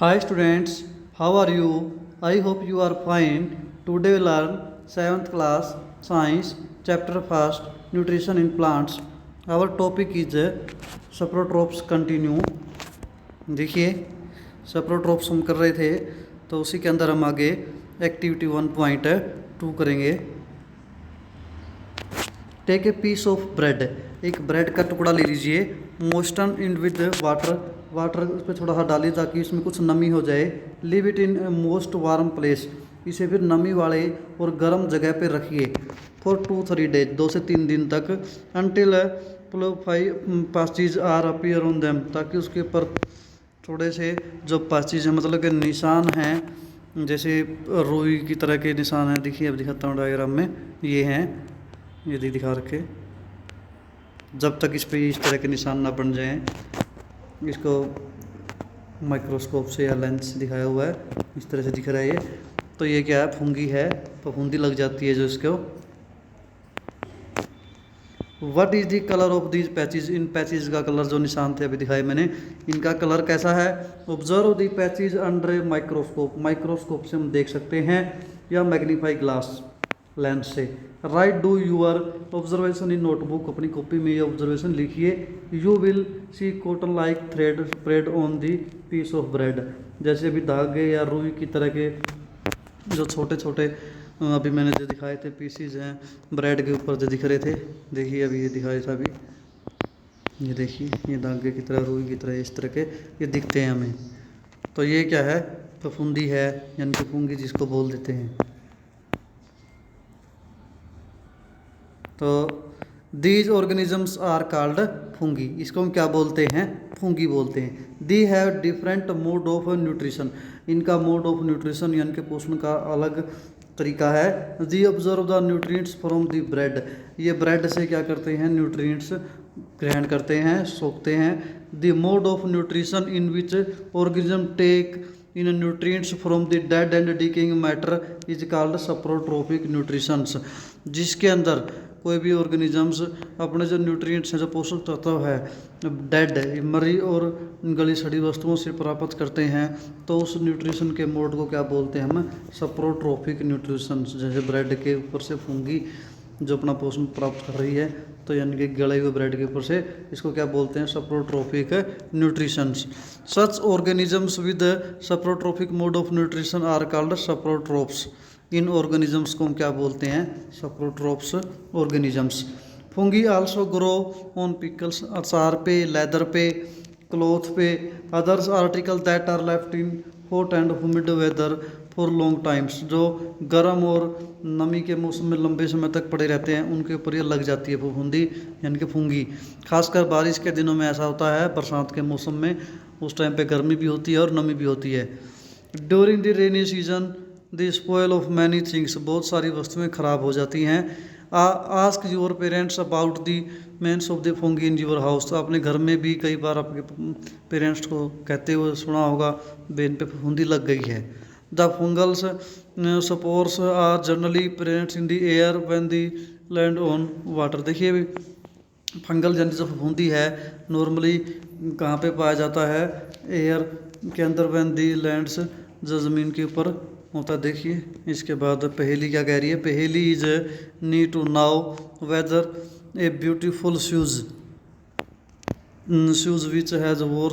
Hi students, how are you? I hope you are fine. Today we learn 7th class Science chapter first Nutrition in Plants. Our topic is saprotrophs continue. देखिए saprotrophs हम कर रहे थे तो उसी के अंदर हम आगे एक्टिविटी 1.2 करेंगे। Take a piece of bread, एक ब्रेड का टुकड़ा ले लीजिए। मोस्टन इन विद वाटर उस पर थोड़ा सा डालिए ताकि इसमें कुछ नमी हो जाए। Leave it in most warm place, इसे फिर नमी वाले और गर्म जगह पे रखिए। फॉर 2-3 डेज, 2 से 3 दिन तक। Until patches are appear on them, ताकि उसके ऊपर थोड़े से जो पैचेज हैं मतलब के निशान हैं, जैसे रुई की तरह के निशान हैं। देखिए अब दिखाता हूँ डायग्राम में, ये हैं, ये दिखा रखे। जब तक इस पे इस तरह के निशान ना बन जाएं, इसको माइक्रोस्कोप से या लेंस से दिखाया हुआ है, इस तरह से दिख रहा है ये। तो ये क्या है, फुंगी है, फफूंदी लग जाती है जो इसको। What is the colour of these patches, in patches का कलर जो निशान थे अभी दिखाए मैंने, इनका कलर कैसा है। Observe the patches under microscope, microscope से हम देख सकते हैं या मैग्नीफाई ग्लास लेंस से। Write do your observation in notebook, अपनी कॉपी में ये ऑब्जर्वेशन लिखिए। You will see cotton like thread spread on the piece of bread, जैसे अभी धागे या रुई की तरह के जो छोटे छोटे अभी मैंने जो दिखाए थे पीसीज हैं ब्रेड के ऊपर जो दिख रहे थे। देखिए अभी ये दिखाया था, अभी ये देखिए, ये धागे की तरह रुई की तरह इस तरह के ये दिखते हैं हमें। तो ये क्या है, फफूंदी है, यानी कि फुंगी जिसको बोल देते हैं। तो these organisms are called fungi, इसको हम क्या बोलते हैं, फुंगी बोलते हैं। They have different mode of nutrition, इनका मोड ऑफ न्यूट्रिशन यानी कि पोषण का अलग तरीका है। They observe the nutrients from the bread, ये ब्रेड से क्या करते हैं, न्यूट्रिएंट्स ग्रहण करते हैं, सोखते हैं। The mode of nutrition in which organism take in nutrients from the dead and decaying matter is called saprotrophic nutritions, जिसके अंदर कोई भी ऑर्गेनिजम्स अपने जो न्यूट्रिएंट्स हैं, जो पोषक तत्व है, डेड मरी और गली सड़ी वस्तुओं से प्राप्त करते हैं, तो उस न्यूट्रिशन के मोड को क्या बोलते हैं हम, सप्रोट्रोफिक न्यूट्रिशन। जैसे ब्रेड के ऊपर से फुंगी जो अपना पोषण प्राप्त कर रही है, तो यानी कि गले हुए ब्रेड के ऊपर से, इसको क्या बोलते हैं, saprotrophic nutritions. Such organisms with saprotrophic mode of nutrition are called saprotrophs, इन ऑर्गेनिजम्स को हम क्या बोलते हैं, saprotrophs organisms. Fungi also grow on pickles, अचार पे, लेदर पे, क्लॉथ पे, others article that are left in hot and humid weather for long times, जो गर्म और नमी के मौसम में लंबे समय तक पड़े रहते हैं, उनके ऊपर ये लग जाती है फफूंदी यानी कि फुंगी। खासकर बारिश के दिनों में ऐसा होता है, बरसात के मौसम में, उस टाइम पे गर्मी भी होती है और नमी भी होती है। During the rainy season the spoil of many things, बहुत सारी वस्तुएं खराब हो जाती हैं। Ask your parents about the means of the fungi in your house, तो अपने घर में भी कई बार आपके पेरेंट्स को कहते हुए सुना होगा, बेन पे फफूंदी लग गई है। The fungals spores are generally present in the air when the land on water, देखिए अभी फंगल यानी जो फफूंदी है नॉर्मली कहाँ पे पाया जाता है, एयर के अंदर, व्हेन द लैंड्स, जो ज़मीन के ऊपर होता है। देखिए इसके बाद पहेली क्या कह रही है, Paheli is need to now whether a beautiful shoes which has wore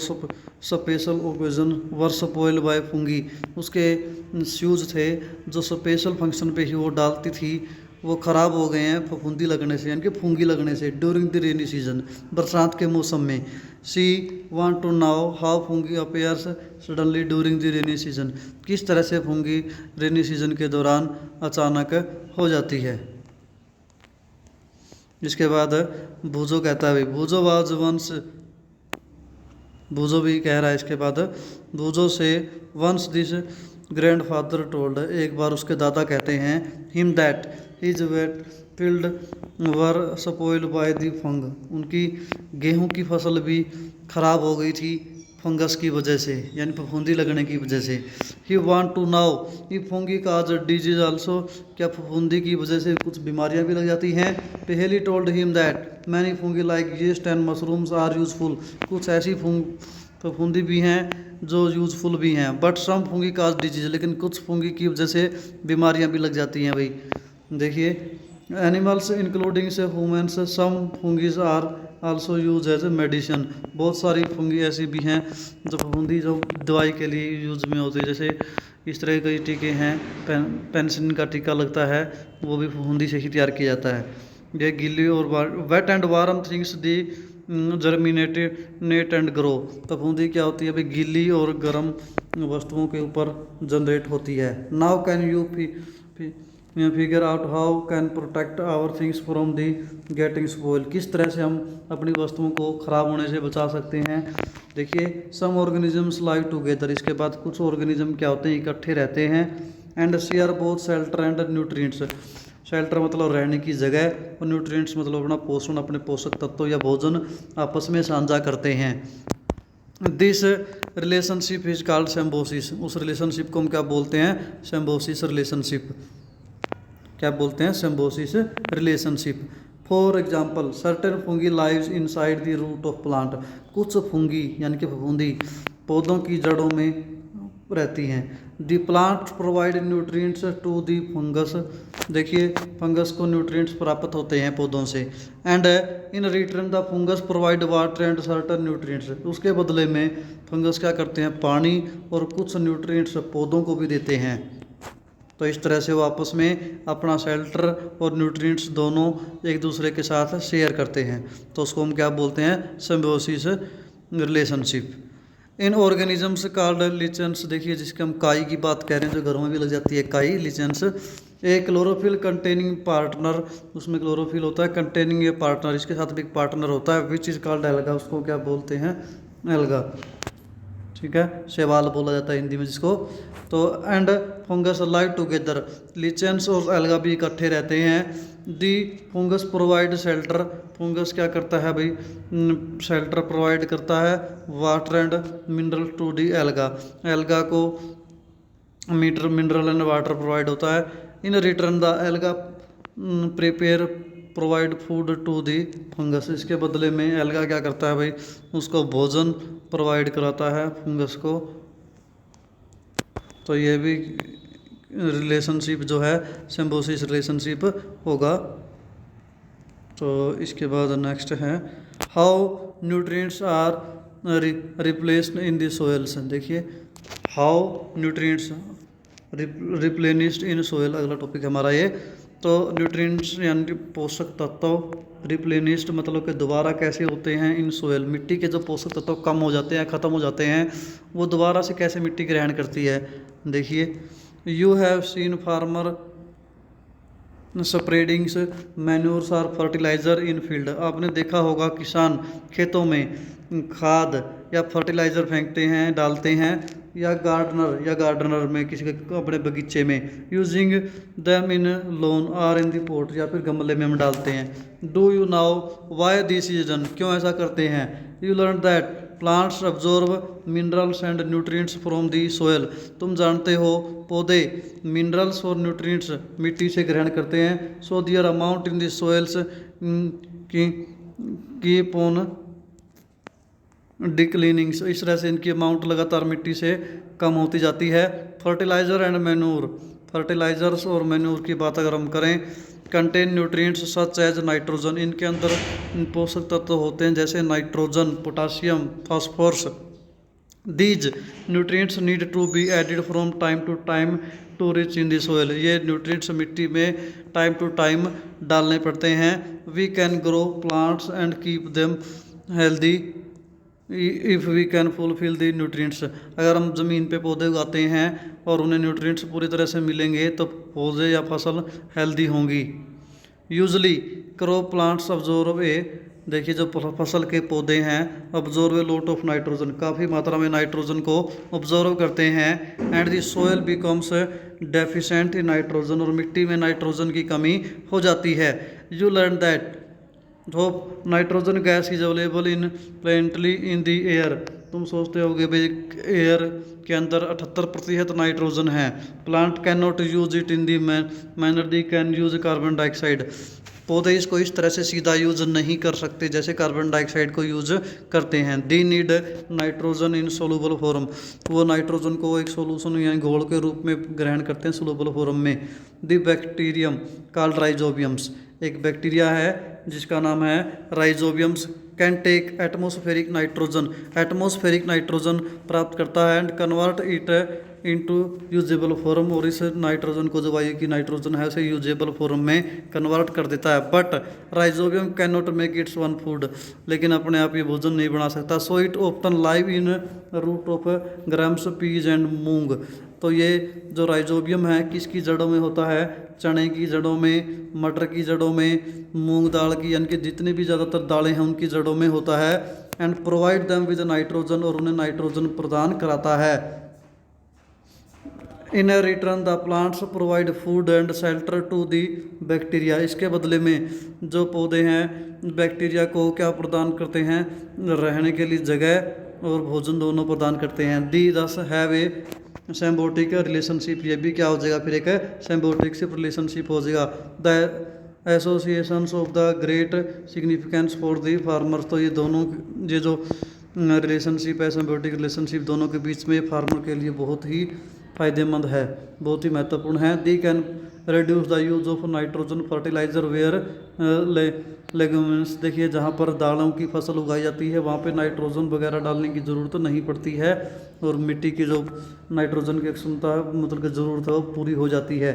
special occasion were spoiled by fungi, उसके शूज़ थे जो स्पेशल फंक्शन पे ही वो डालती थी, वो ख़राब हो गए हैं फफूंदी लगने से, यानी कि फुंगी लगने से। ड्यूरिंग द रेनी सीजन, बरसात के मौसम में। She want to know how fungi appears suddenly during the rainy season, किस तरह से फुंगी रेनी सीजन के दौरान अचानक हो जाती है। इसके बाद भूजो कहता है, भूजो वाज वंस, भूजो भी कह रहा है इसके बाद, Boojho says once this grandfather told, एक बार उसके दादा कहते हैं, him that his wheat fields were spoiled by the fungus, उनकी गेहूं की फसल भी खराब हो गई थी फंगस की वजह से, यानी फफूंदी लगने की वजह से। He want to know if fungi cause disease also, क्या फफूंदी की वजह से कुछ बीमारियां भी लग जाती हैं। Paheli told him that many fungi like yeast and mushrooms are useful, कुछ ऐसी फफूंदी भी हैं जो यूजफुल भी हैं, but some fungi cause disease, लेकिन कुछ फंगी की वजह से बीमारियां भी लग जाती हैं भाई। देखिए animals including say humans some fungi are also use as a medicine, बहुत सारी फंगी ऐसी भी हैं जो फफूंदी जो दवाई के लिए यूज में होती है। जैसे इस तरह के कई टीके हैं, पेनिसिलिन का टीका लगता है, वो भी फफूंदी से ही तैयार किया जाता है। ये गिल्ली और wet and warm things they germinate and grow, फफूंदी क्या होती है भाई, गीली और गर्म वस्तुओं के ऊपर जनरेट होती है। Now can you figure out how can protect our things from the getting spoil, किस तरह से हम अपनी वस्तुओं को ख़राब होने से बचा सकते हैं। देखिए सम ऑर्गेनिजम्स लाइव टुगेदर, इसके बाद कुछ ऑर्गेनिज्म क्या होते हैं, इकट्ठे रहते हैं। And share both shelter and nutrients, shelter मतलब रहने की जगह और न्यूट्रिएंट्स मतलब अपना पोषण, अपने पोषक तत्व या भोजन आपस में साझा करते हैं। This relationship is called Symbiosis, उस रिलेशनशिप को हम क्या बोलते हैं, सिम्बोसिस रिलेशनशिप। क्या बोलते हैं, symbiosis relationship. For example certain fungi lives inside the root of plant, कुछ फंगी यानी कि फफूंदी पौधों की जड़ों में रहती हैं। The plant provide nutrients to the fungus, देखिए फंगस को न्यूट्रिएंट्स प्राप्त होते हैं पौधों से। And in return the fungus provide water and certain nutrients, उसके बदले में फंगस क्या करते हैं, पानी और कुछ न्यूट्रिएंट्स पौधों को भी देते हैं। तो इस तरह से वो आपस में अपना शेल्टर और न्यूट्रिएंट्स दोनों एक दूसरे के साथ शेयर करते हैं, तो उसको हम क्या बोलते हैं, सिम्बियोसिस रिलेशनशिप। इन ऑर्गेनिजम्स कॉल्ड लिचेंस, देखिए जिसके हम काई की बात कह रहे हैं, जो घरों में भी लग जाती है काई, लिचेंस। ए क्लोरोफिल कंटेनिंग पार्टनर, उसमें क्लोरोफिल होता है, कंटेनिंग ए पार्टनर, इसके साथ भी एक पार्टनर होता है, विच इज कॉल्ड एल्गा, उसको क्या बोलते हैं, एल्गा। ठीक है, शैवाल बोला जाता है हिंदी में जिसको। तो and fungus live together, lichens और एल्गा भी इकट्ठे रहते हैं। The fungus provide shelter, fungus क्या करता है भाई, शेल्टर प्रोवाइड करता है, water and mineral to the alga, alga को मिनरल एंड वाटर प्रोवाइड होता है। In return the alga prepare provide food to the fungus, इसके बदले में एल्गा क्या करता है भाई, उसको भोजन प्रोवाइड कराता है फंगस को। तो ये भी रिलेशनशिप जो है सिम्बोसिस रिलेशनशिप होगा। तो इसके बाद नेक्स्ट है how nutrients are replaced in the soils, देखिए how nutrients replenished in soil, अगला टॉपिक हमारा ये। तो न्यूट्रिएंट्स यानी कि पोषक तत्व, रिप्लेनिश्ड मतलब कि दोबारा कैसे होते हैं इन सोइल, मिट्टी के जो पोषक तत्व कम हो जाते हैं, ख़त्म हो जाते हैं, वो दोबारा से कैसे मिट्टी ग्रहण करती है। देखिए you have seen farmer spreadings manures और फर्टिलाइज़र इन फील्ड, आपने देखा होगा किसान खेतों में खाद या फर्टिलाइज़र फेंकते हैं, डालते हैं, या गार्डनर में किसी के अपने बगीचे में, यूजिंग दैम इन लोन और इन दी पोट, या फिर गमले में हम डालते हैं। Do you now why this is done, क्यों ऐसा करते हैं। You learn that plants absorb minerals and nutrients from the soil, तुम जानते हो पौधे मिनरल्स और न्यूट्रिएंट्स मिट्टी से ग्रहण करते हैं। So their amount in the soils keep on declinings, इस तरह से इनकी अमाउंट लगातार मिट्टी से कम होती जाती है। फर्टिलाइज़र एंड मैन्योर, फर्टिलाइज़र्स और मैन्योर की बात अगर हम करें, contain nutrients such as nitrogen, इनके अंदर पोषक तत्व होते हैं जैसे nitrogen, potassium, phosphorus. These nutrients need to be added from time to time to rich in the soil, ये न्यूट्रिएंट्स मिट्टी में टाइम टू टाइम डालने पड़ते हैं। We can grow plants and keep them healthy if we can fulfil the nutrients, अगर हम ज़मीन पे पौधे उगाते हैं और उन्हें न्यूट्रिएंट्स पूरी तरह से मिलेंगे तो पौधे या फसल हेल्दी होंगी। Usually crop plants absorb a, देखिए जो फसल के पौधे हैं absorb a lot of nitrogen, काफ़ी मात्रा में नाइट्रोजन को ऑब्जॉर्व करते हैं। And the soil becomes deficient in nitrogen, और मिट्टी में नाइट्रोजन की कमी हो जाती है। यू लर्न दैट जो nitrogen gas is available in plenty in the air, तुम सोचते होगे भाई एयर के अंदर 78% नाइट्रोजन है। Plant can not use it in the manner the can use carbon dioxide, पौधे इसको इस तरह से सीधा यूज नहीं कर सकते जैसे कार्बन डाइऑक्साइड को यूज करते हैं। They need nitrogen in soluble form, वो नाइट्रोजन को एक सोल्यूशन यानी घोल के रूप में ग्रहण करते हैं सोलूबल फॉर्म में। दी बैक्टीरियम कॉल्ड राइजोबियम्स, एक बैक्टीरिया है जिसका नाम है राइजोबियम्स, कैन टेक एटमोस्फेरिक नाइट्रोजन प्राप्त करता है and convert it into usable form, और इस नाइट्रोजन को जो वायु की नाइट्रोजन है उसे यूजेबल फॉर्म में कन्वर्ट कर देता है। But rhizobium can not make its own food, लेकिन अपने आप ये भोजन नहीं बना सकता। So it often live in root of grams peas and moong, तो ये जो राइजोबियम है किसकी जड़ों में होता है, चने की जड़ों में, मटर की जड़ों में, मूंग दाल की, यानी कि जितनी भी ज़्यादातर दालें हैं उनकी जड़ों में होता है। And provide them with nitrogen, और उन्हें नाइट्रोजन प्रदान कराता है। In return the plants provide food and shelter to the bacteria, इसके बदले में जो पौधे हैं बैक्टीरिया को क्या प्रदान करते हैं, रहने के लिए जगह और भोजन दोनों प्रदान करते हैं। दी दस हैव ए सिम्बायोटिक रिलेशनशिप, ये भी क्या हो जाएगा फिर एक सिम्बायोटिक रिलेशनशिप हो जाएगा। The associations of the great significance for the farmers, तो ये दोनों ये जो रिलेशनशिप है सिम्बायोटिक रिलेशनशिप दोनों के बीच में फार्मर के लिए बहुत ही फ़ायदेमंद है, बहुत ही महत्वपूर्ण है। They can reduce the use of nitrogen fertiliser where leguminous, देखिए जहाँ पर दालों की फसल उगाई जाती है वहाँ पे नाइट्रोजन वगैरह डालने की ज़रूरत नहीं पड़ती है, और मिट्टी की जो नाइट्रोजन की क्षमता मतलब की ज़रूरत है वो पूरी हो जाती है।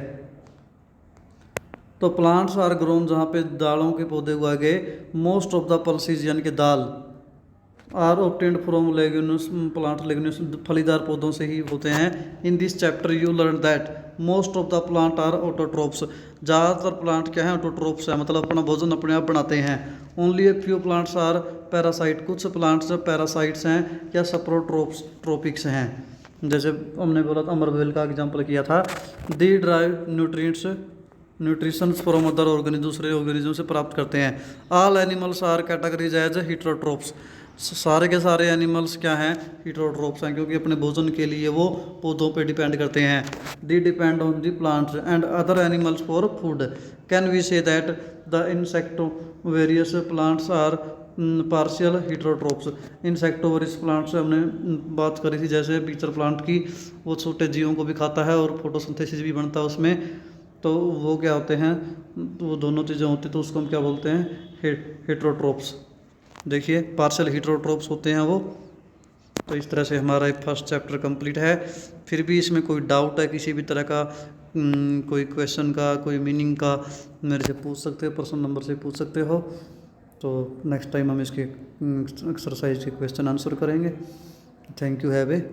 तो प्लांट्स आर ग्रोन, जहाँ पे दालों के पौधे उगाए गए। मोस्ट ऑफ द पल्सीज यानी कि dal are obtained from leguminous plant, leguminous फलीदार पौधों से ही होते हैं। In this chapter you learn that most of the plant are autotrophs, ज़्यादातर प्लांट क्या है ऑटोट्रोप्स है, मतलब अपना भोजन अपने आप बनाते हैं। Only a few plants are parasite, कुछ प्लांट्स पैरासाइट्स हैं या सप्रोट्रोप्स ट्रोपिक्स हैं, जैसे हमने बोला था अमरबेल का एग्जाम्पल किया था। They derive nutrition from other organism, दूसरे ऑर्गेनिज्म से प्राप्त करते हैं। All animals are categories as heterotrophs, सारे के सारे एनिमल्स क्या हैं हेटेरोट्रोप्स हैं, क्योंकि अपने भोजन के लिए वो पौधों पे डिपेंड करते हैं। They depend on the plants and other animals for food. Can we say that the insectivorous plants are partial heterotrophs, insectivorous plants हमने बात करी थी जैसे पीचर प्लांट की, वो छोटे जीवों को भी खाता है और फोटोसिंथेसिस भी बनता है उसमें, तो वो क्या होते हैं, तो वो दोनों चीज़ें होती तो उसको हम क्या बोलते हैं हेटेरोट्रोप्स। देखिए पार्शियल हेटेरोट्रोप्स होते हैं वो। तो इस तरह से हमारा फर्स्ट चैप्टर कंप्लीट है। फिर भी इसमें कोई डाउट है किसी भी तरह का, कोई क्वेश्चन का, कोई मीनिंग का, मेरे से पूछ सकते हो, पर्सनल नंबर से पूछ सकते हो। तो नेक्स्ट टाइम हम इसके एक्सरसाइज के क्वेश्चन आंसर करेंगे। Thank you, have a